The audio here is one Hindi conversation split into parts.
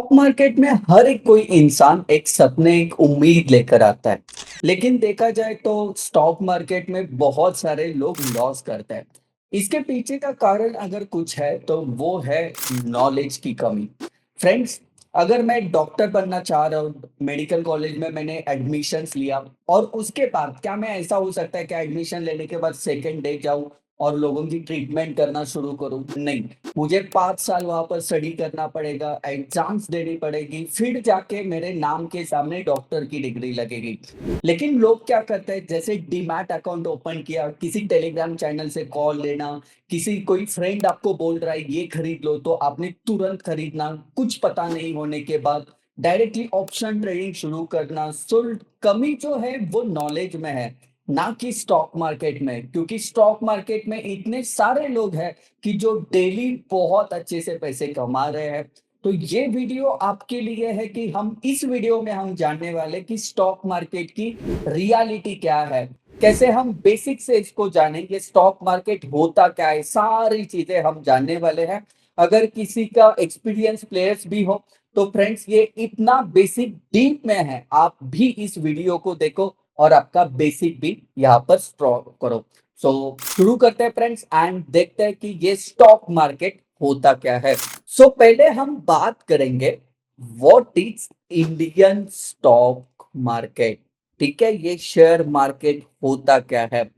स्टॉक मार्केट में हर एक कोई इंसान एक सपने एक उम्मीद लेकर आता है। लेकिन देखा जाए तो स्टॉक मार्केट में बहुत सारे लोग लॉस करते हैं। इसके पीछे का कारण अगर कुछ है तो वो है नॉलेज की कमी। फ्रेंड्स, अगर मैं डॉक्टर बनना चाह रहा हूँ, मेडिकल कॉलेज में मैंने एडमिशन्स लिया और उसके बाद क्या मैं ऐसा हो सकता है कि एडमिशन लेने के बाद सेकंड डे जाऊँ और लोगों की ट्रीटमेंट करना शुरू करूँ? नहीं। मुझे 5 साल वहाँ पर स्टडी करना पड़ेगा, एग्ज़ाम्स देनी पड़ेगी, फिर जाके मेरे नाम के सामने डॉक्टर की डिग्री लगेगी। लेकिन लोग क्या करते हैं, जैसे डीमैट अकाउंट ओपन किया, किसी टेलीग्राम चैनल से कॉल लेना, किसी कोई फ्रेंड आपको बोल रहा है ये खरीद लो, तो आपने तुरंत खरीदना, कुछ पता नहीं होने के बाद डायरेक्टली ऑप्शन ट्रेडिंग शुरू करना। सो कमी जो है वो नॉलेज में है, ना कि स्टॉक मार्केट में, क्योंकि स्टॉक मार्केट में इतने सारे लोग हैं कि जो डेली बहुत अच्छे से पैसे कमा रहे हैं। तो ये वीडियो आपके लिए है कि हम इस वीडियो में हम जानने वाले कि स्टॉक मार्केट की रियलिटी क्या है, कैसे हम बेसिक से इसको जानेंगे, स्टॉक मार्केट होता क्या है, सारी चीजें हम जानने वाले हैं। अगर किसी का एक्सपीरियंस प्लेयर्स भी हो तो फ्रेंड्स ये इतना बेसिक डीप में है, आप भी इस वीडियो को देखो और आपका बेसिक भी यहाँ पर स्ट्रॉन्ग करो। सो शुरू करते हैं फ्रेंड्स एंड देखते हैं कि ये स्टॉक मार्केट होता क्या है। सो पहले हम बात करेंगे what is Indian stock market. ठीक है, ये शेयर मार्केट होता क्या है।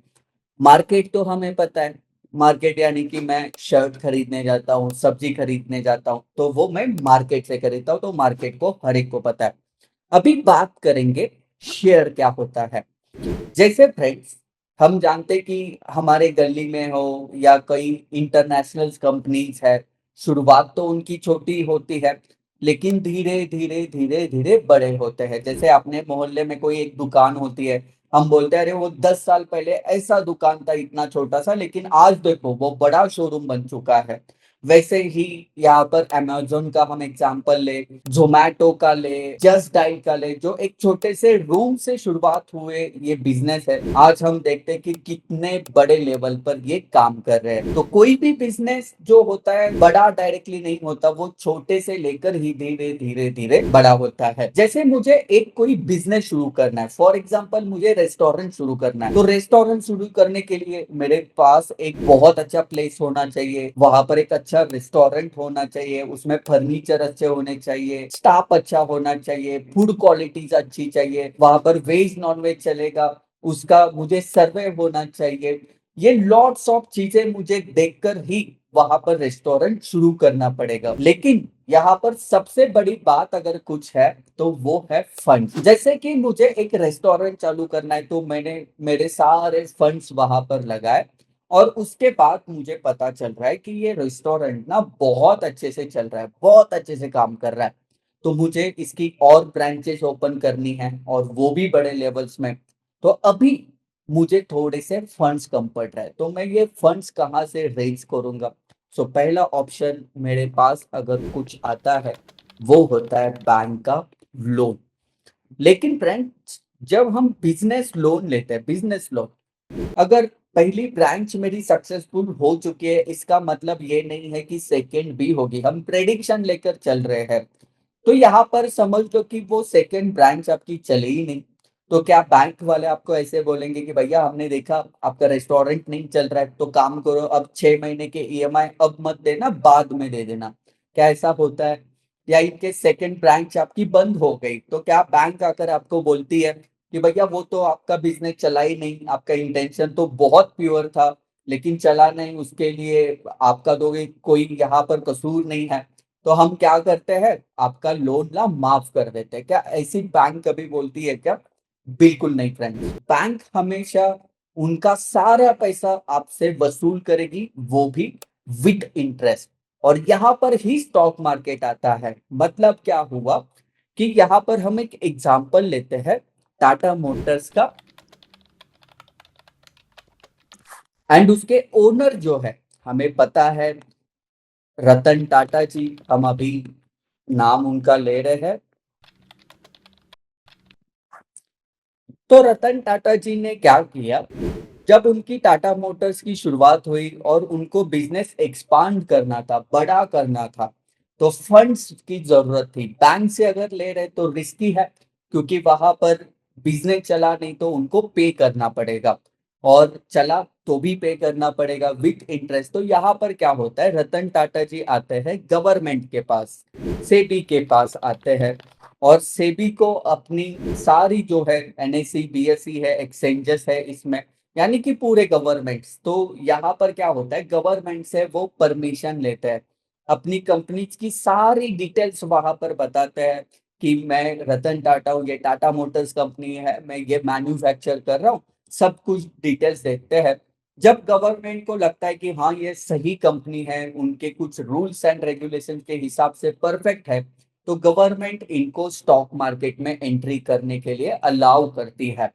मार्केट तो हमें पता है, मार्केट यानी कि मैं शर्ट खरीदने जाता हूँ, सब्जी खरीदने जाता हूँ, तो वो मैं मार्केट से खरीदता हूँ, तो मार्केट को हर एक को पता है। अभी बात करेंगे शेयर क्या होता है। जैसे फ्रेंड्स, हम जानते कि हमारे गली में हो या कई इंटरनेशनल कंपनीज है, शुरुआत तो उनकी छोटी होती है, लेकिन धीरे धीरे धीरे धीरे बड़े होते हैं। जैसे अपने मोहल्ले में कोई एक दुकान होती है, हम बोलते हैं अरे वो 10 साल पहले ऐसा दुकान था, इतना छोटा सा, लेकिन आज देखो वो बड़ा शोरूम बन चुका है। वैसे ही यहाँ पर अमेज़न का हम एग्जांपल ले, ज़ोमैटो का ले, जस्ट डायल का ले, जो एक छोटे से रूम से शुरुआत हुए ये बिज़नेस है, आज हम देखते हैं कि कितने बड़े लेवल पर ये काम कर रहे हैं। तो कोई भी बिज़नेस जो होता है बड़ा डायरेक्टली नहीं होता, वो छोटे से लेकर ही धीरे-धीरे बड़ा होता है। जैसे मुझे एक कोई बिज़नेस शुरू करना है, फॉर एग्जांपल मुझे रेस्टोरेंट शुरू करना है, तो रेस्टोरेंट शुरू करने के लिए मेरे पास एक बहुत अच्छा प्लेस होना चाहिए, वहाँ पर एक अच्छा रेस्टोरेंट होना चाहिए, उसमें फर्नीचर अच्छे होने चाहिए, स्टाफ अच्छा होना चाहिए, फूड क्वालिटीज अच्छी चाहिए, वहां पर वेज नॉन वेज चलेगा, उसका मुझे सर्वे होना चाहिए। ये लॉट्स ऑफ चीजें मुझे देखकर ही वहां पर रेस्टोरेंट शुरू करना पड़ेगा। लेकिन यहाँ पर सबसे बड़ी बात अगर कुछ है तो वो है फंड्स। जैसे कि मुझे एक रेस्टोरेंट चालू करना है, तो मैंने मेरे सारे फंड्स वहां पर लगाए और उसके बाद मुझे पता चल रहा है कि ये रेस्टोरेंट ना बहुत अच्छे से चल रहा है, बहुत अच्छे से काम कर रहा है। तो मुझे इसकी और ब्रांचेस ओपन करनी है और वो भी बड़े लेवल्स में। तो अभी मुझे थोड़े से फंड्स कम पड़ रहा है, तो मैं ये फंड्स कहाँ से रेज करूंगा। सो पहला ऑप्शन मेरे पास अगर कुछ आता है वो होता है बैंक का लोन। लेकिन फ्रेंड्स, जब हम बिजनेस लोन लेते हैं, बिजनेस लोन, अगर पहली ब्रांच मेरी सक्सेसफुल हो चुकी है, इसका मतलब ये नहीं है कि सेकंड भी होगी। हम प्रेडिक्शन लेकर चल रहे हैं, तो यहाँ पर समझ लो कि वो सेकंड ब्रांच आपकी चले ही नहीं। तो क्या बैंक वाले आपको ऐसे बोलेंगे कि भैया हमने देखा आपका रेस्टोरेंट नहीं चल रहा है, तो काम करो, अब 6 महीने के ईएमआई अब मत देना, बाद में दे देना। क्या ऐसा होता है? या इनके सेकंड ब्रांच आपकी बंद हो गई, तो क्या बैंक आकर आपको बोलती है कि भैया वो तो आपका बिजनेस चला ही नहीं, आपका इंटेंशन तो बहुत प्योर था, लेकिन चला नहीं, उसके लिए आपका दोगे कोई यहाँ पर कसूर नहीं है। तो हम क्या करते हैं, आपका लोन ना माफ कर देते हैं। क्या ऐसी बैंक कभी बोलती है क्या? बिल्कुल नहीं फ्रेंड्स। बैंक हमेशा उनका सारा पैसा आपसे वसूल करेगी, वो भी विद इंटरेस्ट। और यहाँ पर ही स्टॉक मार्केट आता है। मतलब क्या हुआ कि यहाँ पर हम एक एग्जांपल लेते हैं टाटा मोटर्स का, एंड उसके ओनर जो है हमें पता है, रतन टाटा जी। हम अभी नाम उनका ले रहे हैं। तो रतन टाटा जी ने क्या किया, जब उनकी टाटा मोटर्स की शुरुआत हुई और उनको बिजनेस एक्सपांड करना था, बड़ा करना था, तो फंड्स की ज़रूरत थी। बैंक से अगर ले रहे तो रिस्की है, क्योंकि वहाँ पर बिज़नेस चला नहीं तो उनको पे करना पड़ेगा, और चला तो भी पे करना पड़ेगा विथ इंटरेस्ट। तो यहाँ पर क्या होता है, रतन टाटा जी आते हैं गवर्नमेंट के पास, सेबी के पास आते हैं, और सेबी को अपनी सारी जो है एनएसई, बीएसई है, एक्सचेंजेस है इसमें, यानी कि पूरे गवर्नमेंट्स। तो यहाँ पर क्या होता है, गवर्नमेंट से वो परमिशन लेते हैं, अपनी कंपनीज की सारी डिटेल्स वहां पर बताते हैं कि मैं रतन टाटा हूँ, ये टाटा मोटर्स कंपनी है, मैं ये मैन्युफैक्चर कर रहा हूँ, सब कुछ डिटेल्स देखते हैं। जब गवर्नमेंट को लगता है कि हाँ ये सही कंपनी है, उनके कुछ रूल्स एंड रेगुलेशन के हिसाब से परफेक्ट है, तो गवर्नमेंट इनको स्टॉक मार्केट में एंट्री करने के लिए अलाउ करती है।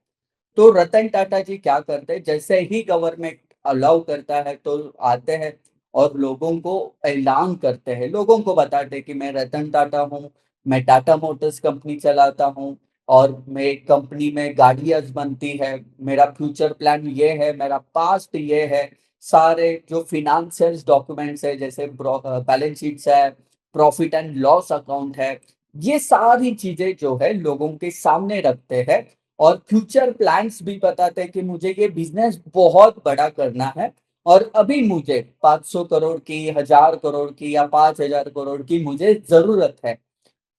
तो रतन टाटा जी क्या करते हैं, जैसे ही गवर्नमेंट अलाउ करता है तो आते हैं और लोगों को ऐलान करते हैं, लोगों को बताते हैं कि मैं रतन टाटा हूँ, मैं टाटा मोटर्स कंपनी चलाता हूँ, और मेरी कंपनी में गाड़ियां बनती है, मेरा फ्यूचर प्लान ये है, मेरा पास्ट ये है, सारे जो फिनेंशियल डॉक्यूमेंट्स है, जैसे बैलेंस शीट्स है, प्रॉफिट एंड लॉस अकाउंट है, ये सारी चीजें जो है लोगों के सामने रखते हैं, और फ्यूचर प्लान्स भी बताते हैं कि मुझे ये बिजनेस बहुत बड़ा करना है, और अभी मुझे 500 करोड़ की, 1000 करोड़ की या 5000 करोड़ की मुझे जरूरत है।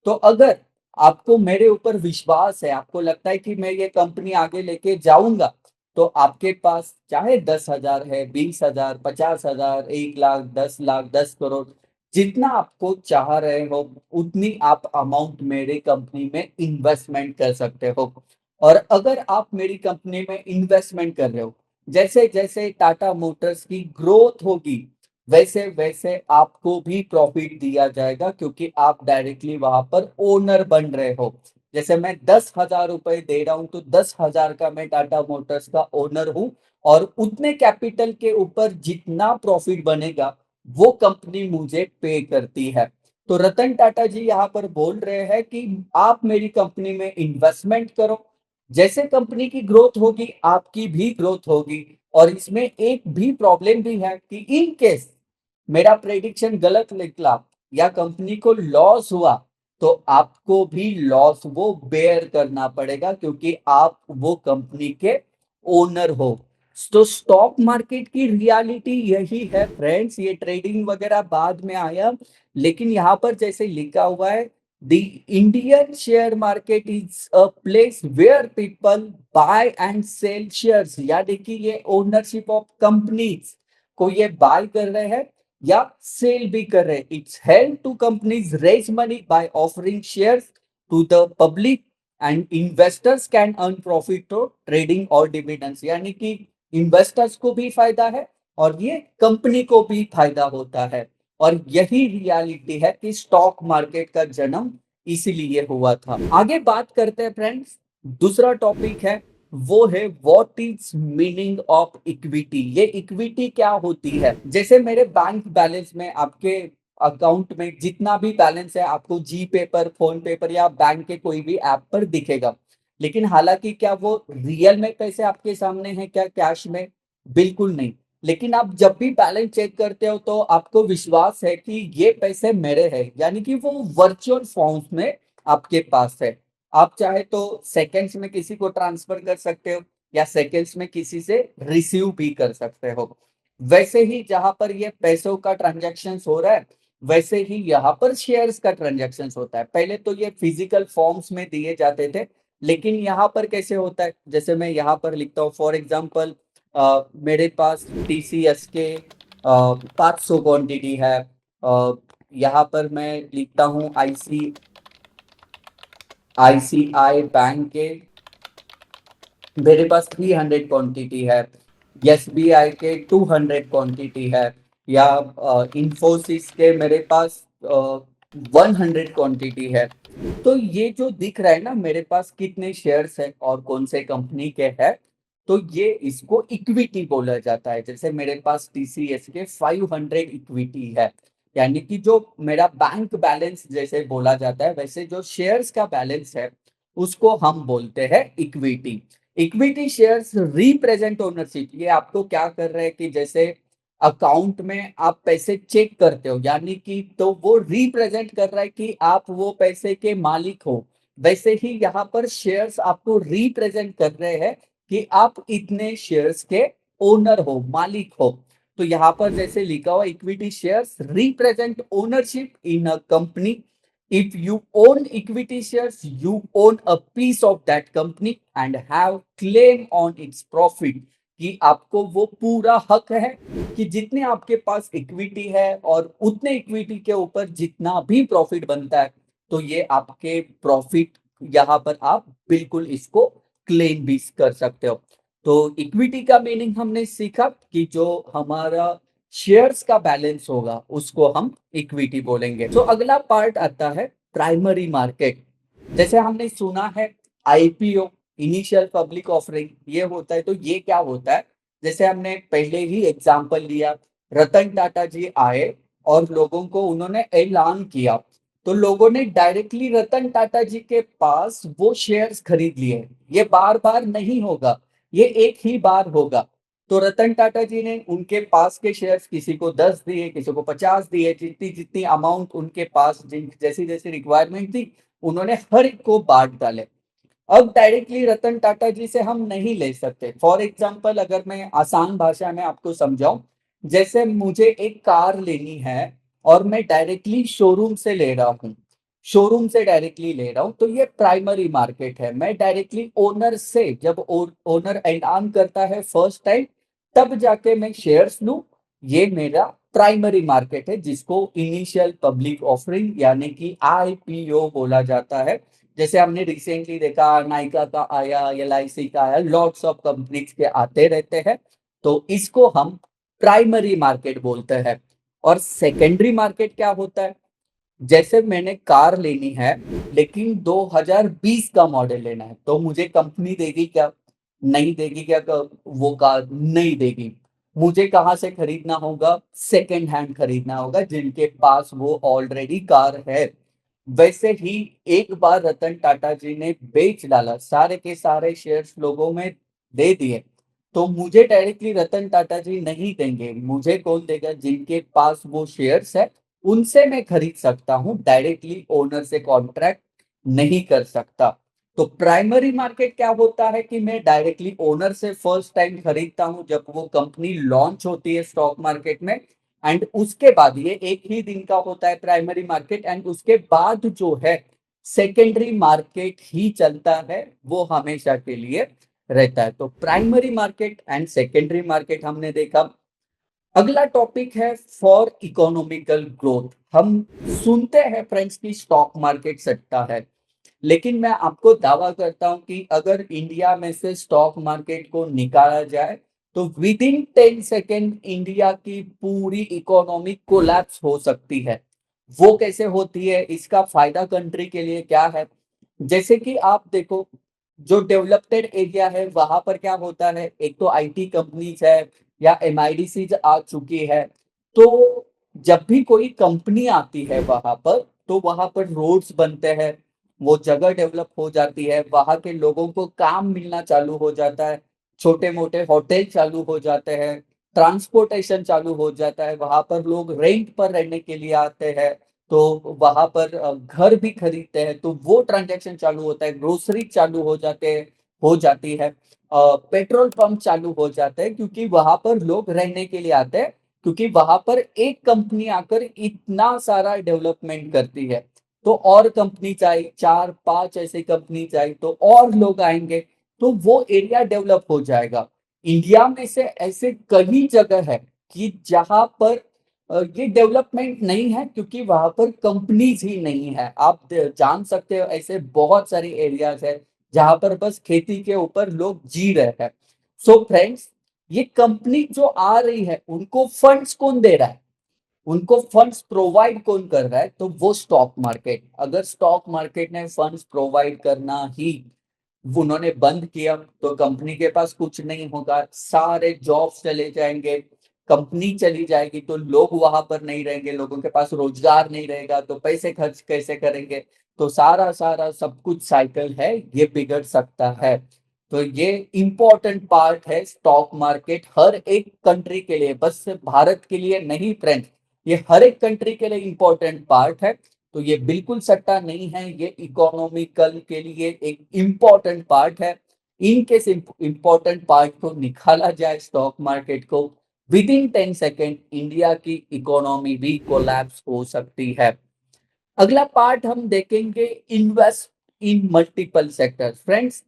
तो अगर आपको मेरे ऊपर विश्वास है, आपको लगता है कि मैं ये कंपनी आगे लेके जाऊंगा, तो आपके पास चाहे 10,000 है, 20,000, 50,000, 1 लाख, 10 लाख, 10 करोड़, जितना आपको चाह रहे हो उतनी आप अमाउंट मेरे कंपनी में इन्वेस्टमेंट कर सकते हो। और अगर आप मेरी कंपनी में इन्वेस्टमेंट कर रहे हो, जैसे जैसे टाटा मोटर्स की ग्रोथ होगी, वैसे वैसे आपको भी प्रॉफिट दिया जाएगा, क्योंकि आप डायरेक्टली वहां पर ओनर बन रहे हो। जैसे मैं 10,000 रुपए दे रहा हूं, तो 10,000 का मैं टाटा मोटर्स का ओनर हूं, और उतने कैपिटल के ऊपर जितना प्रॉफिट बनेगा वो कंपनी मुझे पे करती है। तो रतन टाटा जी यहाँ पर बोल रहे हैं कि आप मेरी कंपनी में इन्वेस्टमेंट करो, जैसे कंपनी की ग्रोथ होगी आपकी भी ग्रोथ होगी। और इसमें एक भी प्रॉब्लम भी है कि इन केस मेरा प्रेडिक्शन गलत निकला या कंपनी को लॉस हुआ, तो आपको भी लॉस वो बेयर करना पड़ेगा, क्योंकि आप वो कंपनी के ओनर हो। तो स्टॉक मार्केट की रियलिटी यही है फ्रेंड्स, ये ट्रेडिंग वगैरह बाद में आया, लेकिन यहाँ पर जैसे लिखा हुआ है, the Indian share market is a place where people buy and sell shares, यानी कि ये ओनरशिप ऑफ कंपनीज को ये बाय कर रहे हैं या सेल भी कर रहे हैं। It's help to companies raise money by offering shares to the public, and investors can earn profit through trading और डिविडेंड्स, यानी कि इन्वेस्टर्स को भी फायदा है और ये कंपनी को भी फायदा होता है। और यही रियलिटी है कि स्टॉक मार्केट का जन्म इसीलिए हुआ था। आगे बात करते हैं फ्रेंड्स, दूसरा टॉपिक है, वो है what is meaning of equity. ये इक्विटी क्या होती है, जैसे मेरे बैंक बैलेंस में, आपके अकाउंट में जितना भी बैलेंस है आपको जी पे पर, फोन पे पर या बैंक के कोई भी ऐप पर दिखेगा, लेकिन हालांकि क्या वो रियल में पैसे आपके सामने हैं क्या कैश में? बिल्कुल नहीं। लेकिन आप जब भी बैलेंस चेक करते हो तो आपको विश्वास है कि ये पैसे मेरे हैं, यानी कि वो वर्चुअल फॉर्म में आपके पास है। आप चाहे तो सेकंड्स में किसी को ट्रांसफर कर सकते हो, या सेकंड्स में किसी से रिसीव भी कर सकते हो। वैसे ही जहां पर ये पैसों का ट्रांजैक्शन हो रहा है, वैसे ही यहाँ पर शेयर्स का ट्रांजैक्शन होता है। पहले तो ये फिजिकल फॉर्म्स में दिए जाते थे, लेकिन यहाँ पर कैसे होता है, जैसे मैं यहाँ पर लिखता हूँ फॉर एग्जाम्पल, मेरे पास टीसीएस के 500 क्वांटिटी है। यहाँ पर मैं लिखता हूँ आईसीआई बैंक के मेरे पास 300 क्वांटिटी है, एसबीआई के 200 क्वांटिटी है, या इंफोसिस के मेरे पास 100 क्वांटिटी है। तो ये जो दिख रहा है ना मेरे पास कितने शेयर्स है और कौन से कंपनी के है, तो ये इसको इक्विटी बोला जाता है। जैसे मेरे पास टीसीएस के 500 इक्विटी है, यानी कि जो मेरा बैंक बैलेंस जैसे बोला जाता है, वैसे जो शेयर्स का बैलेंस है उसको हम बोलते हैं equity. Equity shares represent ownership, ये आपको क्या कर रहे हैं कि जैसे अकाउंट में आप पैसे चेक करते हो, यानी कि तो वो रिप्रेजेंट कर रहा है कि आप वो पैसे के मालिक हो। वैसे ही यहाँ पर शेयर्स आपको रिप्रेजेंट कर रहे हैं कि आप इतने शेयर्स के ओनर हो, मालिक हो। तो यहाँ पर जैसे लिखा हुआ, equity shares represent ownership in a company. If you own equity shares, you own a piece of that company and have claim on its profit। कि आपको वो पूरा हक है कि जितने आपके पास इक्विटी है और उतने इक्विटी के ऊपर जितना भी प्रॉफिट बनता है, तो ये आपके प्रॉफिट, यहाँ पर आप बिल्कुल इसको क्लेम भी कर सकते हो। तो इक्विटी का मीनिंग हमने सीखा कि जो हमारा शेयर्स का बैलेंस होगा उसको हम इक्विटी बोलेंगे। तो अगला पार्ट आता है प्राइमरी मार्केट। जैसे हमने सुना है आईपीओ, इनिशियल पब्लिक ऑफरिंग, ये होता है। तो ये क्या होता है, जैसे हमने पहले ही एग्जांपल लिया, रतन टाटा जी आए और लोगों को उन्होंने ऐलान किया, तो लोगों ने डायरेक्टली रतन टाटा जी के पास वो शेयर्स खरीद लिए। ये बार बार नहीं होगा, ये एक ही बार होगा। तो रतन टाटा जी ने उनके पास के शेयर्स किसी को 10 दिए, किसी को 50 दिए, जितनी जितनी अमाउंट उनके पास, जैसी जैसी रिक्वायरमेंट थी, उन्होंने हर एक को बांट डाले। अब डायरेक्टली रतन टाटा जी से हम नहीं ले सकते। फॉर एग्जाम्पल, अगर मैं आसान भाषा में आपको समझाऊं, जैसे मुझे एक कार लेनी है और मैं डायरेक्टली शोरूम से ले रहा हूँ, शोरूम से डायरेक्टली ले रहा हूँ, तो ये प्राइमरी मार्केट है। मैं डायरेक्टली ओनर से, जब ओनर ऐलान करता है फर्स्ट टाइम, तब जाके मैं शेयर्स लूं, ये मेरा प्राइमरी मार्केट है, जिसको इनिशियल पब्लिक ऑफरिंग यानी कि आईपीओ बोला जाता है। जैसे हमने रिसेंटली देखा, नाइका का आया, एलआईसी का आया, लॉट्स ऑफ कंपनीज के आते रहते हैं। तो इसको हम प्राइमरी मार्केट बोलते हैं। और सेकेंडरी मार्केट क्या होता है, जैसे मैंने कार लेनी है लेकिन 2020 का मॉडल लेना है, तो मुझे कंपनी देगी क्या? नहीं देगी क्या? वो कार नहीं देगी। मुझे कहाँ से खरीदना होगा? सेकेंड हैंड खरीदना होगा, जिनके पास वो ऑलरेडी कार है। वैसे ही एक बार रतन टाटा जी ने बेच डाला, सारे के सारे शेयर्स लोगों में दे दिए, तो मुझे डायरेक्टली रतन टाटा जी नहीं देंगे। मुझे कौन देगा? जिनके पास वो शेयर्स है, उनसे मैं खरीद सकता हूँ, डायरेक्टली ओनर से कॉन्ट्रैक्ट नहीं कर सकता। तो प्राइमरी मार्केट क्या होता है कि मैं डायरेक्टली ओनर से फर्स्ट टाइम खरीदता हूँ जब वो कंपनी लॉन्च होती है स्टॉक मार्केट में। एंड उसके बाद ये एक ही दिन का होता है प्राइमरी मार्केट, एंड उसके बाद जो है सेकेंडरी मार्केट ही चलता है, वो हमेशा के लिए रहता है। तो primary market and secondary market हमने देखा। अगला टॉपिक है फॉर इकोनॉमिकल ग्रोथ। हम सुनते हैं फ्रेंड्स की स्टॉक मार्केट सट्टा है, लेकिन मैं आपको दावा करता हूं कि अगर इंडिया में से स्टॉक मार्केट को निकाला जाए, तो विद इन 10 सेकेंड इंडिया की पूरी इकोनॉमी कोलैप्स हो सकती है। वो कैसे होती है, इसका फायदा कंट्री के लिए क्या है? जैसे कि आप देखो, जो डेवलप्ड एरिया है वहां पर क्या होता है, एक तो आईटी कंपनीज है या एमआईडीसी आ चुकी है। तो जब भी कोई कंपनी आती है वहां पर, तो वहां पर रोड्स बनते हैं, वो जगह डेवलप हो जाती है, वहां के लोगों को काम मिलना चालू हो जाता है, छोटे मोटे होटल चालू हो जाते हैं, ट्रांसपोर्टेशन चालू हो जाता है, वहां पर लोग रेंट पर रहने के लिए आते हैं, तो वहां पर घर भी खरीदते हैं, तो वो ट्रांजैक्शन चालू होता है, ग्रोसरी चालू हो जाते हैं, हो जाती है, पेट्रोल पंप चालू हो जाते हैं, क्योंकि वहां पर लोग रहने के लिए आते हैं, क्योंकि वहां पर एक कंपनी आकर इतना सारा डेवलपमेंट करती है। तो और कंपनी चाहिए, 4-5 ऐसी कंपनी चाहिए, तो और लोग आएंगे, तो वो एरिया डेवलप हो जाएगा। इंडिया में से ऐसे कई जगह है कि जहां पर ये डेवलपमेंट नहीं है, क्योंकि वहां पर कंपनीज ही नहीं है। आप जान सकते हो, ऐसे बहुत सारी एरियाज है जहां पर बस खेती के ऊपर लोग जी रहे हैं। सो फ्रेंड्स, ये कंपनी जो आ रही है, उनको फंड्स कौन दे रहा है? उनको फंड्स प्रोवाइड कौन कर रहा है? तो वो स्टॉक मार्केट। अगर स्टॉक मार्केट ने फंड्स प्रोवाइड करना ही उन्होंने बंद किया, तो कंपनी के पास कुछ नहीं होगा, सारे जॉब्स चले जाएंगे, कंपनी चली जाएगी, तो लोग वहां पर नहीं रहेंगे, लोगों के पास रोजगार नहीं रहेगा, तो पैसे खर्च कैसे करेंगे? तो सारा सारा सब कुछ साइकिल है, ये बिगड़ सकता है। तो ये इम्पोर्टेंट पार्ट है स्टॉक मार्केट हर एक कंट्री के लिए, बस सिर्फ भारत के लिए नहीं फ्रेंड्स, ये हर एक कंट्री के लिए इम्पोर्टेंट पार्ट है। तो ये बिल्कुल सट्टा नहीं है, ये इकोनॉमिकल के लिए एक इम्पोर्टेंट पार्ट है। इनकेस इम्पोर्टेंट पार्ट को निकाला जाए स्टॉक मार्केट को, विद इन 10 सेकेंड इंडिया की इकोनॉमी भी कोलैप्स हो सकती है। अगला पार्ट हम देखेंगे, invest in multiple sector. Friends,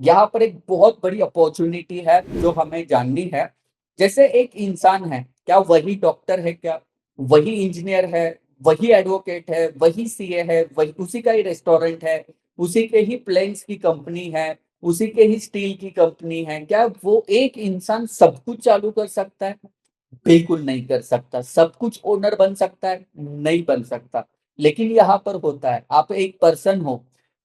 यहाँ पर एक बहुत बड़ी अपॉर्चुनिटी है जो हमें जाननी है। जैसे एक इंसान है, क्या वही डॉक्टर है, क्या वही इंजीनियर है, वही एडवोकेट है, वही सीए है, वही उसी का ही रेस्टोरेंट है, उसी के ही प्लेन्स की कंपनी है, उसी के ही स्टील की कंपनी है, क्या वो एक इंसान सब कुछ चालू कर सकता है? बिल्कुल नहीं कर सकता। सब कुछ ओनर बन सकता है? नहीं बन सकता। लेकिन यहाँ पर होता है, आप एक पर्सन हो,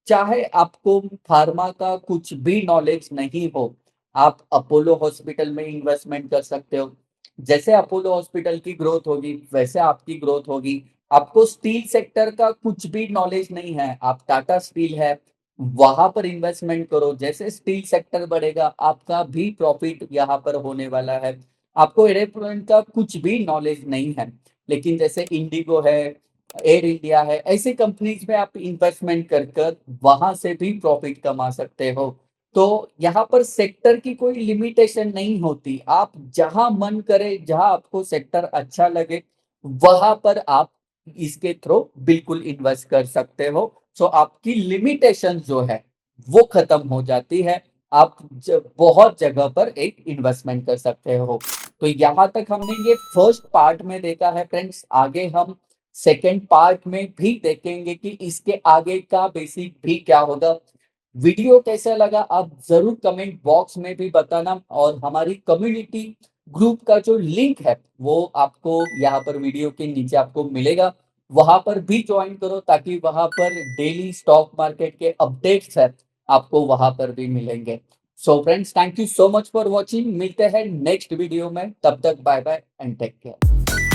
चाहे आपको फार्मा का कुछ भी नॉलेज नहीं हो, आप अपोलो हॉस्पिटल में इन्वेस्टमेंट कर सकते हो। जैसे अपोलो हॉस्पिटल की ग्रोथ होगी, वैसे आपकी ग्रोथ होगी। आपको स्टील सेक्टर का कुछ भी नॉलेज नहीं है, आप टाटा स्टील है, वहां पर इन्वेस्टमेंट करो। जैसे स्टील सेक्टर बढ़ेगा, आपका भी प्रॉफिट यहाँ पर होने वाला है। आपको एरोप्लेन का कुछ भी नॉलेज नहीं है, लेकिन जैसे इंडिगो है, एयर इंडिया है, ऐसी कंपनीज में आप इन्वेस्टमेंट कर कर वहां से भी प्रॉफिट कमा सकते हो। तो यहाँ पर सेक्टर की कोई लिमिटेशन नहीं होती, आप जहां मन करे, जहां आपको सेक्टर अच्छा लगे, वहां पर आप इसके थ्रू बिल्कुल इन्वेस्ट कर सकते हो। सो आपकी लिमिटेशन जो है वो खत्म हो जाती है, आप बहुत जगह पर एक इन्वेस्टमेंट कर सकते हो। तो यहाँ तक हमने ये फर्स्ट पार्ट में देखा है फ्रेंड्स। आगे हम सेकेंड पार्ट में भी देखेंगे कि इसके आगे का बेसिक भी क्या होगा। वीडियो कैसा लगा आप जरूर कमेंट बॉक्स में भी बताना, और हमारी कम्युनिटी ग्रुप का जो लिंक है वो आपको यहाँ पर वीडियो के नीचे आपको मिलेगा, वहां पर भी ज्वाइन करो, ताकि वहां पर डेली स्टॉक मार्केट के अपडेट्स है आपको वहां पर भी मिलेंगे। So friends, thank you so much for watching. मिलते हैं नेक्स्ट वीडियो में, तब तक bye bye and take care.